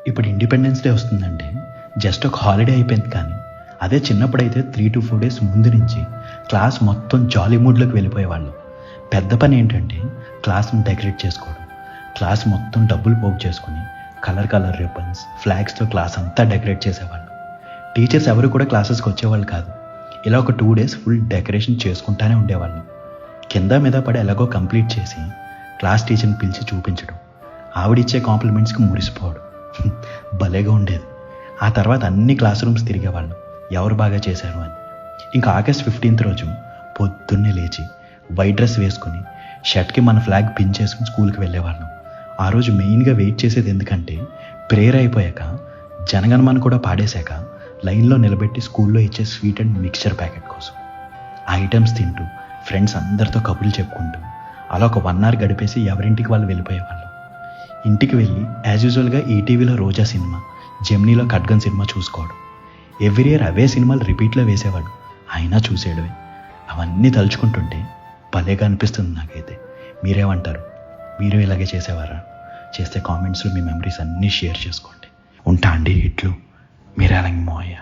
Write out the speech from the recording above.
ఇప్పుడు independence day వస్తుందంటే just ఒక హాలిడే అయిపోయింది, కానీ అదే చిన్నప్పుడైతే 3 to 4 డేస్ ముందు నుంచి క్లాస్ మొత్తం జాలీ మూడ్లోకి వెళ్ళిపోయేవాళ్ళు. పెద్ద పని ఏంటంటే క్లాస్ని డెకరేట్ చేసుకోవడం. క్లాస్ మొత్తం డబ్బులు పోగు చేసుకుని కలర్ రిబ్బన్స్, ఫ్లాగ్స్తో క్లాస్ అంతా డెకరేట్ చేసేవాళ్ళు. టీచర్స్ ఎవరు కూడా క్లాసెస్కి వచ్చేవాళ్ళు కాదు. ఇలా ఒక 2 డేస్ ఫుల్ డెకరేషన్ చేసుకుంటానే ఉండేవాళ్ళు. కింద మీద పడి ఎలాగో కంప్లీట్ చేసి క్లాస్ టీచర్ని పిలిచి చూపించడం, ఆవిడిచ్చే కాంప్లిమెంట్స్కి మురిసిపోవడం భలేగా ఉండేది. ఆ తర్వాత అన్ని క్లాస్ రూమ్స్ తిరిగేవాళ్ళం ఎవరు బాగా చేశారు అని. ఇంకా ఆగస్ట్ 15th రోజు పొద్దున్నే లేచి వైట్ డ్రెస్ వేసుకుని షర్ట్కి మన ఫ్లాగ్ పిన్ చేసుకుని స్కూల్కి వెళ్ళేవాళ్ళం. ఆ రోజు మెయిన్గా వెయిట్ చేసేది ఎందుకంటే ప్రేయర్ అయిపోయాక జనగణమన కూడా పాడేశాక లైన్లో నిలబెట్టి స్కూల్లో ఇచ్చే స్వీట్ అండ్ మిక్చర్ ప్యాకెట్ కోసం. ఆ ఐటమ్స్ తింటూ ఫ్రెండ్స్ అందరితో కబుర్లు చెప్పుకుంటూ అలా ఒక 1 hour గడిపేసి ఎవరింటికి వాళ్ళు వెళ్ళిపోయేవాళ్ళం. ఇంటికి వెళ్ళి యాజ్ యూజువల్గా ఈటీవీలో రోజా సినిమా, జెమినీలో ఖడ్గన్ సినిమా చూసుకోవడం. ఎవ్రీ ఇయర్ అవే సినిమాలు రిపీట్లో వేసేవాడు, అయినా చూసేయడమే. అవన్నీ తలుచుకుంటుంటే భలేగా అనిపిస్తుంది నాకైతే. మీరేమంటారు? మీరు ఇలాగే చేసేవారా? చేస్తే కామెంట్స్లో మీ మెమరీస్ అన్నీ షేర్ చేసుకోండి. ఉంటా అండి. ఇట్లు మీరే అలాగే మోయ.